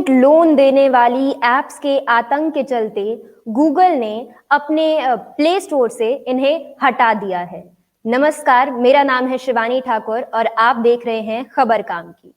Instant loan देने वाली apps के आतंक के चलते गूगल ने अपने प्ले स्टोर से इन्हें हटा दिया है। नमस्कार, मेरा नाम है शिवानी ठाकुर और आप देख रहे हैं खबर काम की।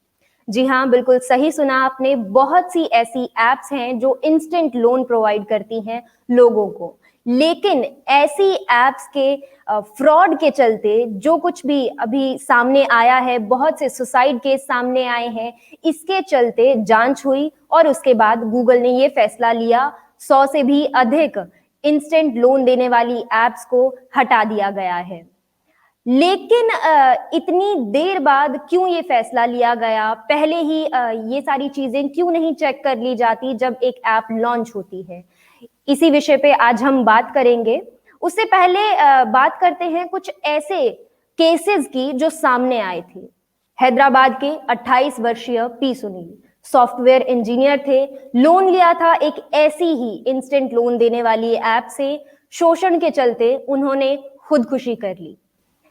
जी हाँ, बिल्कुल सही सुना आपने। बहुत सी ऐसी एप्स हैं जो इंस्टेंट लोन प्रोवाइड करती हैं लोगों को, लेकिन ऐसी एप्स के फ्रॉड के चलते जो कुछ भी अभी सामने आया है, बहुत से सुसाइड केस सामने आए हैं, इसके चलते जांच हुई और उसके बाद गूगल ने ये फैसला लिया, 100 से भी अधिक इंस्टेंट लोन देने वाली एप्स को हटा दिया गया है। लेकिन इतनी देर बाद क्यों ये फैसला लिया गया? पहले ही ये सारी चीजें क्यों नहीं चेक कर ली जाती जब एक ऐप लॉन्च होती है? इसी विषय पे आज हम बात करेंगे। उससे पहले बात करते हैं कुछ ऐसे केसेस की जो सामने आए थे। हैदराबाद के 28 वर्षीय पी सुनील सॉफ्टवेयर इंजीनियर थे, लोन लिया था एक ऐसी ही इंस्टेंट लोन देने वाली ऐप से। शोषण के चलते उन्होंने खुदकुशी कर ली।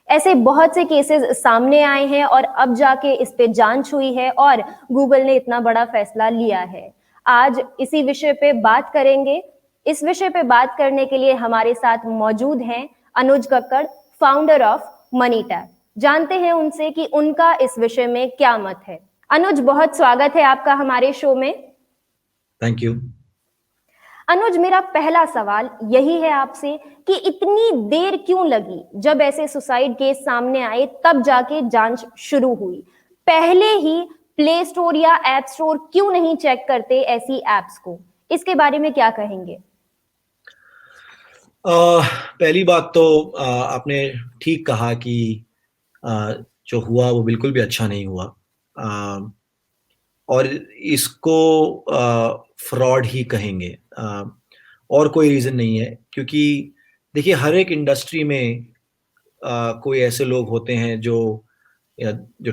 ऐसे बहुत से केसेस सामने आए हैं और अब जाके इस पे जांच हुई है और गूगल ने इतना बड़ा फैसला लिया है। आज इसी विषय पे बात करेंगे। इस विषय पे बात करने के लिए हमारे साथ मौजूद हैं अनुज कक्कड़, फाउंडर ऑफ मनीटैप। जानते हैं उनसे कि उनका इस विषय में क्या मत है। अनुज, बहुत स्वागत है आपका हमारे शो में। Thank you. अनुज, मेरा पहला सवाल यही है आपसे कि इतनी देर क्यों लगी? जब ऐसे सुसाइड केस सामने आए तब जाके जांच शुरू हुई। पहले ही प्ले स्टोर या ऐप स्टोर क्यों नहीं चेक करते ऐसी एप्स को? इसके बारे में क्या कहेंगे? पहली बात तो आपने ठीक कहा कि जो हुआ वो बिल्कुल भी अच्छा नहीं हुआ, और इसको फ्रॉड ही कहेंगे, और कोई रीज़न नहीं है। क्योंकि देखिए, हर एक इंडस्ट्री में कोई ऐसे लोग होते हैं जो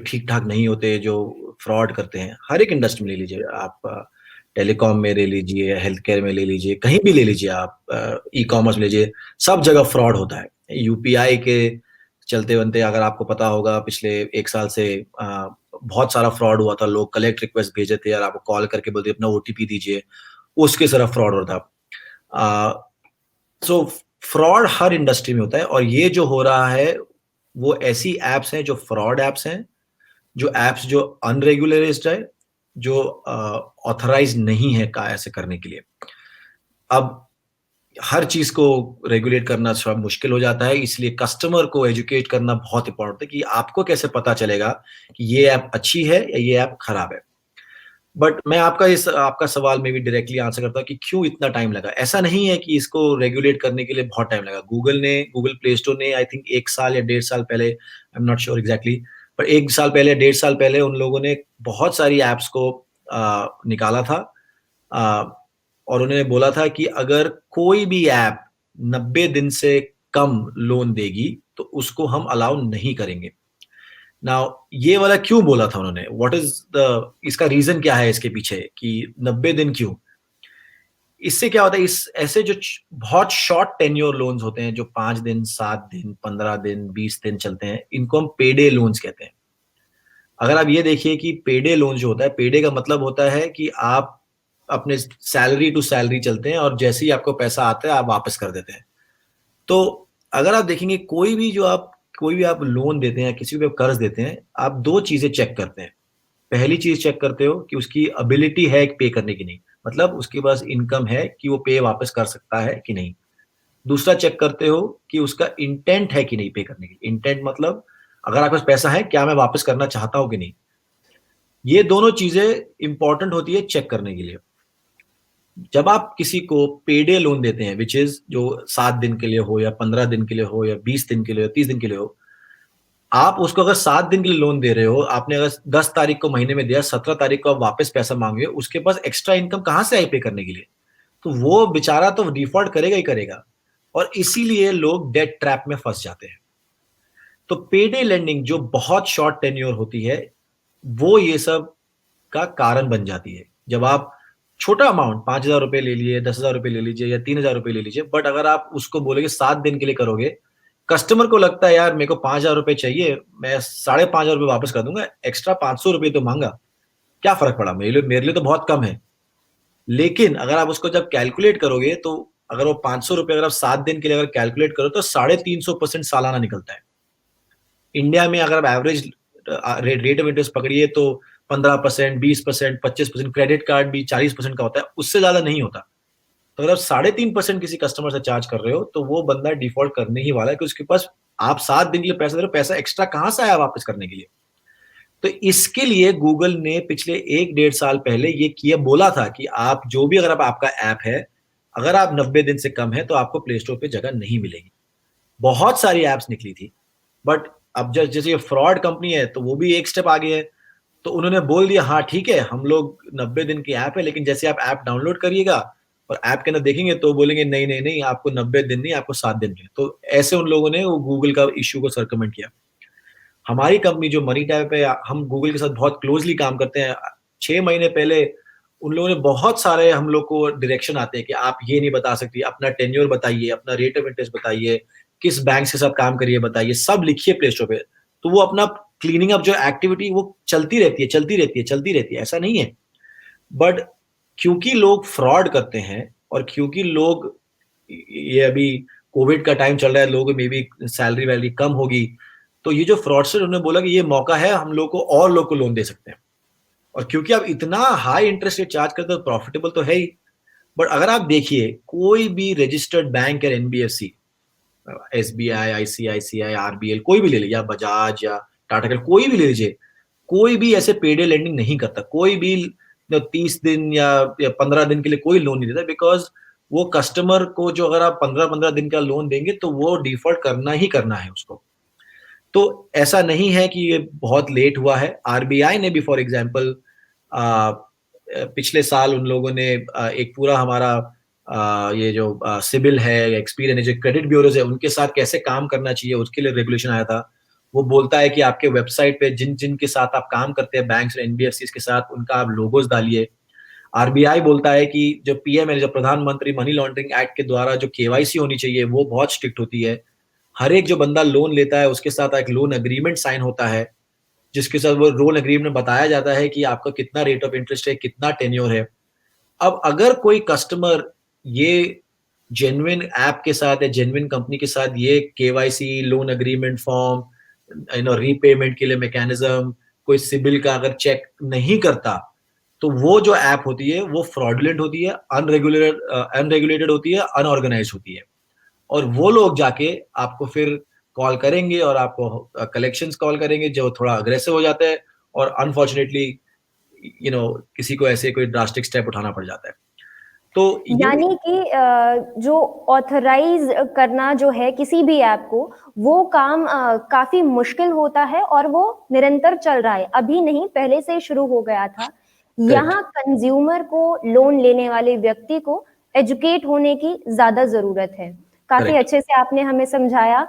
ठीक ठाक नहीं होते, जो फ्रॉड करते हैं। हर एक इंडस्ट्री में ले लीजिए आप, टेलीकॉम में ले लीजिए, हेल्थ केयर में ले लीजिए, कहीं भी ले लीजिए आप, ई कॉमर्स में लीजिए, सब जगह फ्रॉड होता है। यूपीआई के चलते बनते, अगर आपको पता होगा, पिछले 1 साल से बहुत सारा फ्रॉड हुआ था। लोग कलेक्ट रिक्वेस्ट भेजे थे और आपको कॉल करके बोलते अपना ओटीपी दीजिए, उसके तरफ फ्रॉड होता है। सो फ्रॉड हर इंडस्ट्री में होता है, और ये जो हो रहा है वो ऐसी एप्स हैं जो फ्रॉड एप्स हैं, जो एप्स जो अनरेगुलराइज्ड है, जो ऑथराइज नहीं है का ऐसे करने के लिए। अब हर चीज को रेगुलेट करना थोड़ा मुश्किल हो जाता है, इसलिए कस्टमर को एजुकेट करना बहुत इंपॉर्टेंट है कि आपको कैसे पता चलेगा कि ये ऐप अच्छी है या ये ऐप खराब है। बट मैं आपका सवाल में भी डायरेक्टली आंसर करता हूँ कि क्यों इतना टाइम लगा। ऐसा नहीं है कि इसको रेगुलेट करने के लिए बहुत टाइम लगा। गूगल प्ले स्टोर ने आई थिंक 1 साल या 1.5 साल पहले, I am not sure exactly, पर 1 साल पहले, 1.5 साल पहले उन लोगों ने बहुत सारी एप्स को निकाला था, और उन्होंने बोला था कि अगर कोई भी ऐप 90 दिन से कम लोन देगी तो उसको हम अलाउ नहीं करेंगे। नाउ ये वाला क्यों बोला था उन्होंने? इसका रीजन क्या है इसके पीछे कि 90 दिन क्यों? इससे क्या होता है, ऐसे जो बहुत शॉर्ट टेन्योर लोन्स होते हैं, जो 5 दिन, 7 दिन, 15 दिन, 20 दिन चलते हैं, इनको हम पेडे लोन्स कहते हैं। अगर आप ये देखिए कि पेडे लोन जो होता है, पेडे का मतलब होता है कि आप अपने सैलरी टू सैलरी चलते हैं और जैसे ही आपको पैसा आता है आप वापस कर देते हैं। तो अगर आप देखेंगे कोई भी आप लोन देते हैं, किसी भी आप कर्ज देते हैं, आप 2 चीजें चेक करते हैं। पहली चीज चेक करते हो कि उसकी एबिलिटी है पे करने की नहीं, मतलब उसके पास इनकम है कि वो पे वापस कर सकता है कि नहीं। दूसरा चेक करते हो कि उसका इंटेंट है कि नहीं पे करने की। इंटेंट मतलब अगर आपके पास पैसा है, क्या मैं वापस करना चाहता हूं कि नहीं। ये दोनों चीजें इंपॉर्टेंट होती है चेक करने के लिए। जब आप किसी को पेडे लोन देते हैं, विच इज जो 7 दिन के लिए हो या 15 दिन के लिए हो या 20 दिन के लिए हो, 30 दिन के लिए हो, आप उसको अगर 7 दिन के लिए लोन दे रहे हो, आपने अगर 10 तारीख को महीने में दिया, 17 तारीख को आप वापस पैसा मांगे, उसके पास एक्स्ट्रा इनकम कहां से आई पे करने के लिए? तो वो बेचारा तो डिफॉल्ट करेगा ही करेगा, और इसीलिए लोग डेट ट्रैप में फंस जाते हैं। तो पेडे लेंडिंग जो बहुत शॉर्ट टेन्योर होती है, वो ये सब का कारण बन जाती है। जब आप छोटा अमाउंट 5,000 रुपए ले लिए, 10,000 रुपए ले लीजिए या 3,000 रुपए ले लीजिए, बट अगर आप उसको बोलेंगे 7 दिन के लिए करोगे, कस्टमर को लगता है यार मेरे को 5,000 रुपए चाहिए, मैं 5,500 रुपए वापस कर दूंगा, एक्स्ट्रा 500 रुपए तो मांगा, क्या फर्क पड़ा, मेरे लिए तो बहुत कम है। लेकिन अगर आप उसको जब कैलकुलेट करोगे तो अगर वो 500 रुपये अगर आप 7 दिन के लिए अगर कैलकुलेट करो तो 350% सालाना निकलता है। इंडिया में अगर आप एवरेज रेट ऑफ इंटरेस्ट पकड़िए तो 15%, 20%, 25%, क्रेडिट कार्ड भी 40% का होता है, उससे ज्यादा नहीं होता। तो अगर आप 3.5% किसी कस्टमर से चार्ज कर रहे हो तो वो बंदा डिफॉल्ट करने ही वाला है, क्योंकि उसके पास आप 7 दिन के लिए पैसा दे रहे हो, पैसा एक्स्ट्रा कहां से आया वापस करने के लिए। तो इसके लिए गूगल ने पिछले 1-1.5 साल पहले ये किया, बोला था कि आप जो भी अगर आपका ऐप है, अगर आप 90 दिन से कम है तो आपको प्ले स्टोर पे जगह नहीं मिलेगी। बहुत सारी एप्स निकली थी, बट अब जैसे ये फ्रॉड कंपनी है तो वो भी एक स्टेप आगे है। तो उन्होंने बोल दिया हाँ ठीक है, हम लोग 90 दिन की ऐप है, लेकिन जैसे आप ऐप डाउनलोड करिएगा और ऐप के अंदर देखेंगे तो बोलेंगे नहीं नहीं नहीं, आपको 90 दिन नहीं, आपको 7 दिन मिले। तो ऐसे उन लोगों ने वो गूगल का इश्यू को सर्कमेंट किया। हमारी कंपनी जो मनी टैप है, हम गूगल के साथ बहुत क्लोजली काम करते हैं। 6 महीने पहले उन लोगों ने बहुत सारे हम लोग को डायरेक्शन आते हैं कि आप ये नहीं बता सकती, अपना टेन्योर बताइए, अपना रेट ऑफ इंटरेस्ट बताइए, किस बैंक के साथ काम करिए बताइए, सब लिखिए प्ले स्टोर पे। तो वो अपना क्लीनिंग अप जो एक्टिविटी वो चलती रहती है, चलती रहती है, चलती रहती है, ऐसा नहीं है। बट क्योंकि लोग फ्रॉड करते हैं और क्योंकि लोग, ये अभी कोविड का टाइम चल रहा है, लोगों में भी सैलरी वैलरी कम होगी, तो ये जो फ्रॉडस्टर उन्होंने बोला कि ये मौका है, हम लोग को और लोग को लोन दे सकते हैं। और क्योंकि आप इतना हाई इंटरेस्ट रेट चार्ज करते हो, प्रॉफिटेबल तो है ही। बट अगर आप देखिए कोई भी रजिस्टर्ड बैंक या एनबीएफसी, एसबीआई, आईसीआईसीआई, आरबीएल, कोई भी ले लीजिए, या बजाज या टाटा कैपिटल, कोई भी ले लीजिए, कोई भी ऐसे पेडे लेंडिंग नहीं करता। कोई भी 30 दिन या 15 दिन के लिए कोई लोन नहीं देता, बिकॉज वो कस्टमर को जो अगर आप 15-15 दिन का लोन देंगे तो वो डिफॉल्ट करना ही करना है उसको। तो ऐसा नहीं है कि ये बहुत लेट हुआ है। आरबीआई ने भी फॉर एग्जांपल पिछले साल उन लोगों ने एक पूरा हमारा ये जो सिबिल है या एक्सपीरियंस, जो क्रेडिट ब्यूरोज है, उनके साथ कैसे काम करना चाहिए उसके लिए रेगुलेशन आया था। वो बोलता है कि आपके वेबसाइट पे जिन जिन के साथ आप काम करते हैं, बैंक्स और एनबीएफसी के साथ, उनका आप लोगोस डालिए। आरबीआई बोलता है कि जो पीएम है, जो प्रधानमंत्री मनी लॉन्ड्रिंग एक्ट के द्वारा जो केवाईसी होनी चाहिए वो बहुत स्ट्रिक्ट होती है। हर एक जो बंदा लोन लेता है उसके साथ एक लोन एग्रीमेंट साइन होता है, जिसके साथ वो लोन एग्रीमेंट में बताया जाता है कि आपका कितना रेट ऑफ इंटरेस्ट है, कितना टेन्योर है। अब अगर कोई कस्टमर ये जेन्युइन ऐप के साथ या जेन्युइन कंपनी के साथ ये KYC, loan agreement form, repayment के लिए मैकेनिज्म, कोई सिबिल का अगर चेक नहीं करता, तो वो जो ऐप होती है वो फ्रॉडुलेंट होती है, अनरेगुलेटेड होती है, अनऑर्गेनाइज्ड होती है। और वो लोग जाके आपको फिर कॉल करेंगे और आपको कलेक्शंस कॉल करेंगे, जो थोड़ा अग्रेसिव हो जाता है, और अनफॉर्चुनेटली किसी को ऐसे कोई ड्रास्टिक स्टेप उठाना पड़ जाता है। तो ये यानी कि जो ऑथराइज करना जो है किसी भी ऐप को, वो काम काफी मुश्किल होता है और वो निरंतर चल रहा है, अभी नहीं, पहले से शुरू हो गया था। करेक्ट। यहाँ कंज्यूमर को, लोन लेने वाले व्यक्ति को एजुकेट होने की ज्यादा जरूरत है। काफी करेक्ट। अच्छे से आपने हमें समझाया।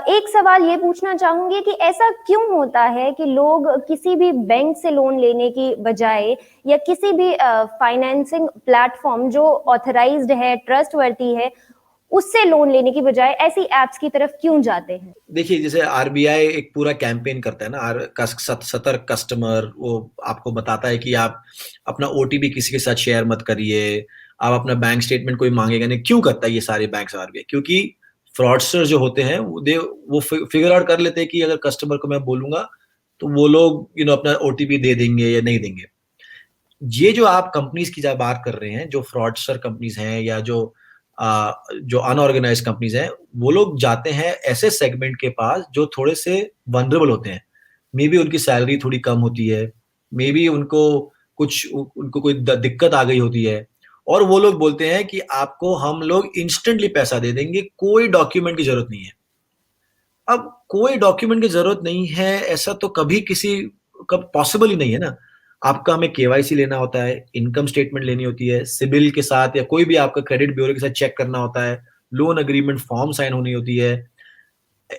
एक सवाल ये पूछना चाहूंगी कि ऐसा क्यों होता है कि लोग किसी भी बैंक से लोन लेने की बजाय या किसी भी फाइनेंसिंग प्लेटफॉर्म जो ऑथराइज्ड है, ट्रस्टवर्दी है, उससे लोन लेने की बजाय ऐसी एप्स की तरफ क्यों जाते हैं? देखिए, जैसे आरबीआई एक पूरा कैंपेन करता है ना, सतर्क कस्टमर, वो आपको बताता है कि आप अपना ओटीपी किसी के साथ शेयर मत करिए, आप अपना बैंक स्टेटमेंट कोई मांगेगा नहीं। क्यों करता है ये सारे बैंक आरबीआई? क्योंकि फ्रॉडस्टर जो होते हैं वो फिगर आउट कर लेते हैं कि अगर कस्टमर को मैं बोलूंगा तो वो लोग अपना ओटीपी दे देंगे या नहीं देंगे। ये जो आप कंपनीज की जब बात कर रहे हैं, जो फ्रॉडस्टर कंपनीज हैं या जो अनऑर्गेनाइज कंपनीज हैं, वो लोग जाते हैं ऐसे सेगमेंट के पास जो थोड़े से वनरेबल होते हैं। मे बी उनकी सैलरी थोड़ी कम होती है, मे बी उनको कोई दिक्कत आ गई होती है, और वो लोग बोलते हैं कि आपको हम लोग इंस्टेंटली पैसा दे देंगे, कोई डॉक्यूमेंट की जरूरत नहीं है। अब कोई डॉक्यूमेंट की जरूरत नहीं है, ऐसा तो कभी किसी कब पॉसिबल ही नहीं है ना। आपका हमें केवाईसी लेना होता है, इनकम स्टेटमेंट लेनी होती है, सिबिल के साथ या कोई भी आपका क्रेडिट ब्यूरो के साथ चेक करना होता है, लोन एग्रीमेंट फॉर्म साइन होनी होती है,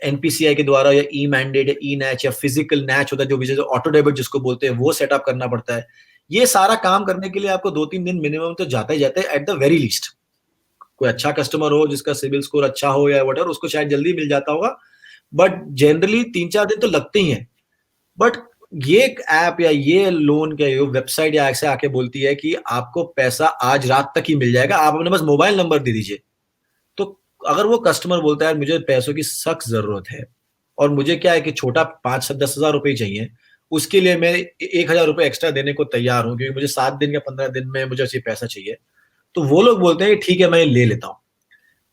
एनपीसीआई के द्वारा या ई मैंडेट या ई नैच या फिजिकल नैच होता है, जो विजय ऑटो डेबिट जिसको बोलते हैं, वो सेटअप करना पड़ता है। ये सारा काम करने के लिए आपको 2-3 दिन मिनिमम तो जाता ही जाता है एट द वेरी लीस्ट। कोई अच्छा कस्टमर हो जिसका सिबिल स्कोर अच्छा हो या वटएवर, उसको शायद जल्दी मिल जाता होगा, बट जनरली 3-4 दिन तो लगते ही हैं। बट ये ऐप या ये लोन का वेबसाइट या ऐसे आके बोलती है कि आपको पैसा आज रात तक ही मिल जाएगा, आप अपने पास मोबाइल नंबर दे दीजिए। तो अगर वो कस्टमर बोलता है मुझे पैसों की सख्त जरूरत है और मुझे क्या है कि छोटा 5-10 हज़ार रुपए चाहिए, उसके लिए मैं 1,000 रुपए एक्स्ट्रा देने को तैयार हूँ, क्योंकि मुझे 7 दिन या 15 दिन में मुझे ऐसे पैसा चाहिए। तो वो लोग बोलते हैं ठीक है मैं ले लेता हूँ।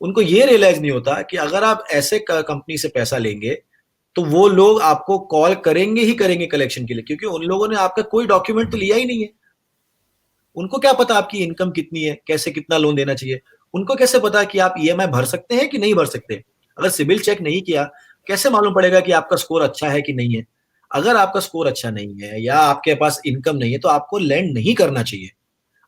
उनको ये रियलाइज नहीं होता कि अगर आप ऐसे कंपनी से पैसा लेंगे तो वो लोग आपको कॉल करेंगे ही करेंगे कलेक्शन के लिए, क्योंकि उन लोगों ने आपका कोई डॉक्यूमेंट तो लिया ही नहीं है। उनको क्या पता आपकी इनकम कितनी है, कैसे कितना लोन देना चाहिए। उनको कैसे पता कि आप ईएमआई भर सकते हैं कि नहीं भर सकते। अगर सिबिल चेक नहीं किया, कैसे मालूम पड़ेगा कि आपका स्कोर अच्छा है कि नहीं है। अगर आपका स्कोर अच्छा नहीं है या आपके पास इनकम नहीं है तो आपको लैंड नहीं करना चाहिए,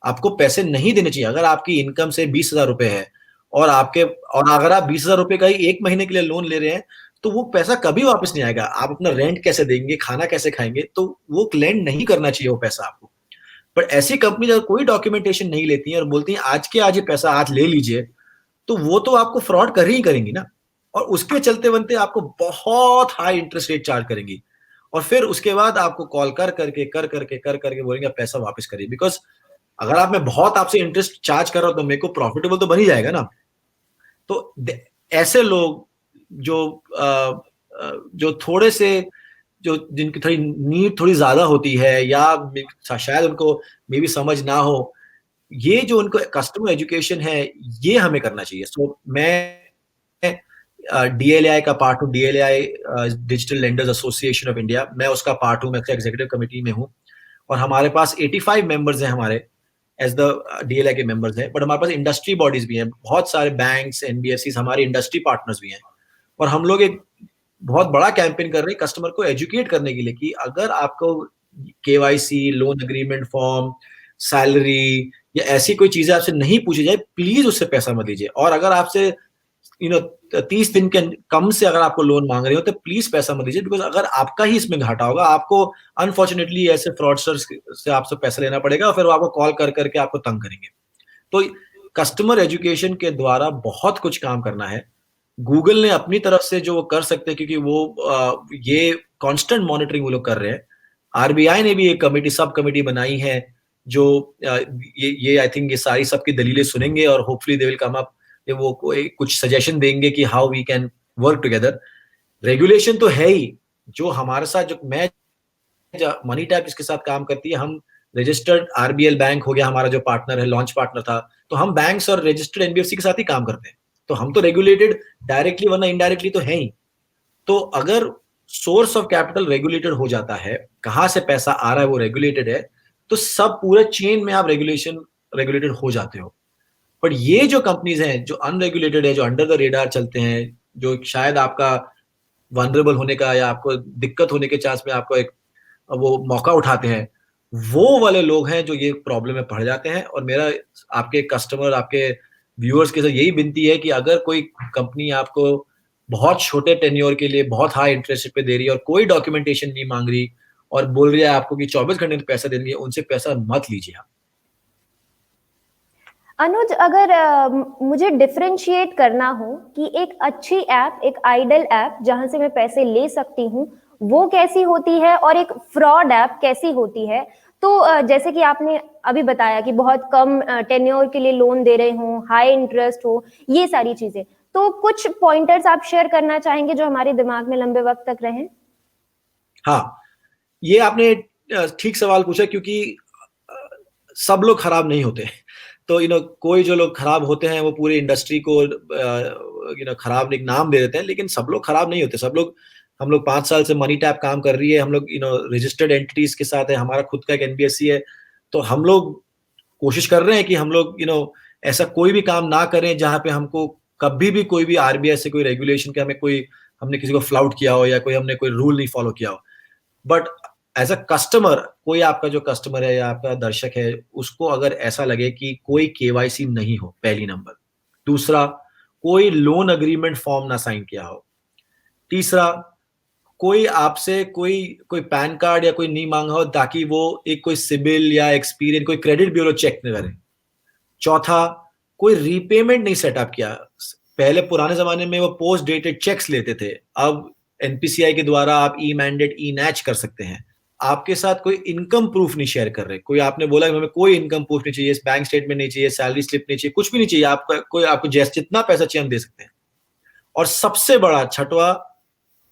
आपको पैसे नहीं देने चाहिए। अगर आपकी इनकम से 20,000 रुपए है और अगर आप 20,000 रुपए का ही 1 महीने के लिए लोन ले रहे हैं तो वो पैसा कभी वापस नहीं आएगा। आप अपना रेंट कैसे देंगे, खाना कैसे खाएंगे, तो वो लैंड नहीं करना चाहिए वो पैसा आपको। पर ऐसी कंपनी अगर कोई डॉक्यूमेंटेशन नहीं लेती है और बोलती है आज के आज ये पैसा आज ले लीजिए, तो वो तो आपको फ्रॉड कर ही करेंगी ना। और उसके चलते बनते आपको बहुत हाई इंटरेस्ट रेट चार्ज करेंगी और फिर उसके बाद आपको कॉल कर करके बोलेंगे आप पैसा वापस करिए। बिकॉज अगर आप मैं बहुत आपसे इंटरेस्ट चार्ज कर रहा हूं तो मेरे को प्रॉफिटेबल तो बन ही जाएगा ना। तो ऐसे लोग जो जो थोड़े से जो जिनकी थोड़ी नीड थोड़ी ज्यादा होती है या शायद उनको मे भी समझ ना हो, ये जो उनको कस्टमर एजुकेशन है ये हमें करना चाहिए। सो मैं डीएलआई का पार्ट हूँ, DLI digital lenders association of India, मैं उसका पार्ट हूँ, मैं एग्जीक्यूटिव कमेटी में हूँ और हमारे पास 85 मेंबर्स हैं हमारे एज द डीएलआई के मेंबर्स हैं। बट हमारे पास इंडस्ट्री बॉडीज भी हैं, बहुत सारे बैंक्स एनबीएफसी हमारे इंडस्ट्री पार्टनर्स भी हैं और हम लोग एक बहुत बड़ा कैंपेन कर रहे हैं कस्टमर को एजुकेट करने के लिए कि अगर आपको KYC, loan agreement form, salary या ऐसी कोई चीजें आपसे नहीं पूछी जाए, प्लीज उससे पैसा मत लीजिए। और अगर आपसे 30 दिन के कम से अगर आपको लोन मांग रहे हो तो प्लीज पैसा मत दीजिए, बिकॉज अगर आपका ही इसमें घाटा होगा, आपको अनफॉर्चुनेटली ऐसे फ्रॉडस्टर्स से आपसे पैसा लेना पड़ेगा और फिर वो आपको कॉल कर करके आपको तंग करेंगे। तो कस्टमर एजुकेशन के द्वारा बहुत कुछ काम करना है। गूगल ने अपनी तरफ से जो वो कर सकते हैं, क्योंकि वो ये कांस्टेंट मॉनिटरिंग वो लोग कर रहे हैं। आरबीआई ने भी एक कमेटी, सब कमेटी बनाई है जो ये आई थिंक ये सारी सबकी दलीलें सुनेंगे और hopefully they will come up, वो कोई कुछ सजेशन देंगे कि how we can work together. Regulation तो है ही, जो हमारे साथ जो मैं मनी टैप इसके साथ काम करती है, हम रजिस्टर्ड आरबीएल बैंक हो गया हमारा जो पार्टनर है, लॉन्च पार्टनर था, तो हम बैंक्स और रजिस्टर्ड एनबीएफसी के साथ ही काम करते हैं। तो हम तो रेगुलेटेड डायरेक्टली वरना इनडायरेक्टली तो है ही। तो अगर सोर्स ऑफ कैपिटल रेगुलेटेड हो जाता है, कहां से पैसा आ रहा है वो रेगुलेटेड है, तो सब पूरे चेन में आप रेगुलेटेड हो जाते हो। बट ये जो कंपनीज हैं जो अनरेगुलेटेड है, जो अंडर द रेडार चलते हैं, जो शायद आपका वनरेबल होने का या आपको दिक्कत होने के चांस में आपको एक वो मौका उठाते हैं, वो वाले लोग हैं जो ये प्रॉब्लम में पड़ जाते हैं। और मेरा आपके कस्टमर, आपके व्यूअर्स के साथ यही विनती है कि अगर कोई कंपनी आपको बहुत छोटे टेन्योर के लिए बहुत हाई इंटरेस्ट पे दे रही है और कोई डॉक्यूमेंटेशन नहीं मांग रही और बोल रही है आपको कि 24 घंटे में पैसा देंगे, उनसे पैसा मत लीजिए आप। अनुज, अगर मुझे डिफरेंशिएट करना हो कि एक अच्छी ऐप, एक आइडल ऐप जहां से मैं पैसे ले सकती हूँ, वो कैसी होती है और एक फ्रॉड ऐप कैसी होती है, तो जैसे कि आपने अभी बताया कि बहुत कम टेन्योर के लिए लोन दे रहे हो, हाई इंटरेस्ट हो, ये सारी चीजें, तो कुछ पॉइंटर्स आप शेयर करना चाहेंगे जो हमारे दिमाग में लंबे वक्त तक रहें? हाँ, ये आपने ठीक सवाल पूछा, क्योंकि सब लोग खराब नहीं होते। तो कोई जो लोग खराब होते हैं वो पूरी इंडस्ट्री को खराब एक नाम दे देते हैं, लेकिन सब लोग खराब नहीं होते। सब लोग, हम लोग 5 साल से मनी टैप काम कर रही है, हम लोग रजिस्टर्ड एंटिटीज के साथ है, हमारा खुद का एक एनबीएफसी है। तो हम लोग कोशिश कर रहे हैं कि हम लोग ऐसा कोई भी काम ना करें जहां पे हमको कभी भी कोई भी आरबीआई से कोई रेगुलेशन के हमने किसी को फ्लाउट किया हो या हमने कोई रूल नहीं फॉलो किया हो। बट एज अ कस्टमर, कोई आपका जो कस्टमर है या आपका दर्शक है, उसको अगर ऐसा लगे कि कोई केवाईसी नहीं हो, पहली नंबर, दूसरा कोई लोन अग्रीमेंट फॉर्म ना साइन किया हो, तीसरा कोई आपसे कोई कोई पैन कार्ड या कोई नहीं मांगा हो ताकि वो एक कोई सिबिल या एक्सपीरियंस, कोई क्रेडिट ब्यूरो चेक न करे, चौथा कोई रीपेमेंट नहीं सेटअप किया। पहले पुराने जमाने में वो पोस्ट डेटेड चेक्स लेते थे, अब एनपीसीआई के द्वारा आप ई मैंडेट, ई नैच कर सकते हैं। आपके साथ कोई इनकम प्रूफ नहीं शेयर कर रहे। कोई आपने बोला कि हमें कोई इनकम प्रूफ नहीं चाहिए, बैंक स्टेटमेंट नहीं चाहिए, सैलरी स्लिप नहीं चाहिए, कुछ भी नहीं चाहिए, आपका कोई आपको जितना पैसा चाहिए हम दे सकते हैं। और सबसे बड़ा छठवां,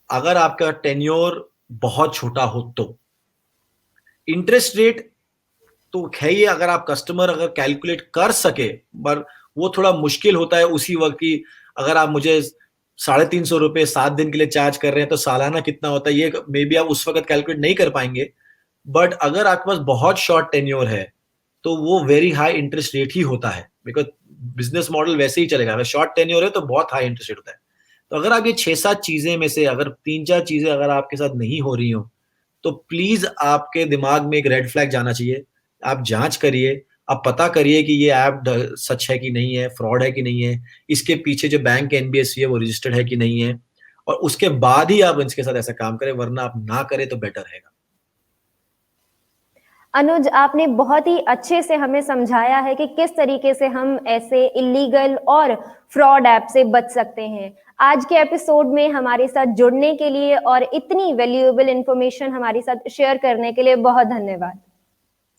अगर आपका टेन्योर बहुत छोटा हो तो इंटरेस्ट रेट तो है ही, अगर आप कस्टमर अगर कैलकुलेट कर सके, पर वो थोड़ा मुश्किल होता है उसी वक्त की। अगर आप मुझे 350 रुपए 7 दिन के लिए चार्ज कर रहे हैं तो सालाना कितना होता है, ये मे बी आप उस वक्त कैलकुलेट नहीं कर पाएंगे। बट अगर आपके पास बहुत शॉर्ट टेन्योर है तो वो वेरी हाई इंटरेस्ट रेट ही होता है, बिकॉज बिजनेस मॉडल वैसे ही चलेगा। अगर शॉर्ट टेन्योर है तो बहुत हाई इंटरेस्ट रेट होता है। तो अगर आप ये 6-7 चीजें में से अगर 3-4 चीजें अगर आपके साथ नहीं हो रही हो, तो प्लीज आपके दिमाग में एक रेड फ्लैग जाना चाहिए। आप जांच करिए, आप पता करिए कि ये ऐप सच है कि नहीं है, फ्रॉड है कि नहीं है, इसके पीछे जो बैंक एनबीएफसी है वो रजिस्टर्ड है कि नहीं है, और उसके बाद ही आप इसके साथ ऐसा काम करें, वरना आप ना करें तो बेटर रहेगा। अनुज, आपने बहुत ही अच्छे से हमें समझाया है कि किस तरीके से हम ऐसे इलीगल और फ्रॉड ऐप से बच सकते हैं। आज के एपिसोड में हमारे साथ जुड़ने के लिए और इतनी वैल्यूएबल इंफॉर्मेशन हमारे साथ शेयर करने के लिए बहुत धन्यवाद।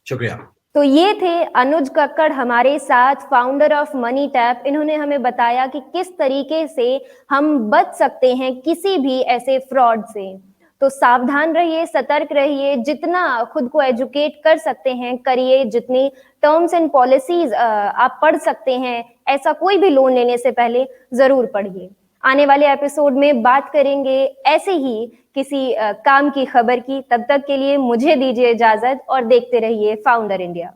शुक्रिया। तो ये थे अनुज कक्कड़ हमारे साथ, फाउंडर ऑफ मनी टैप। इन्होंने हमें बताया कि किस तरीके से हम बच सकते हैं किसी भी ऐसे फ्रॉड से। तो सावधान रहिए, सतर्क रहिए, जितना खुद को एजुकेट कर सकते हैं करिए, जितनी टर्म्स एंड पॉलिसीज आप पढ़ सकते हैं, ऐसा कोई भी लोन लेने से पहले जरूर पढ़िए। आने वाले एपिसोड में बात करेंगे ऐसे ही किसी काम की खबर की। तब तक के लिए मुझे दीजिए इजाजत और देखते रहिए फाउंडर इंडिया।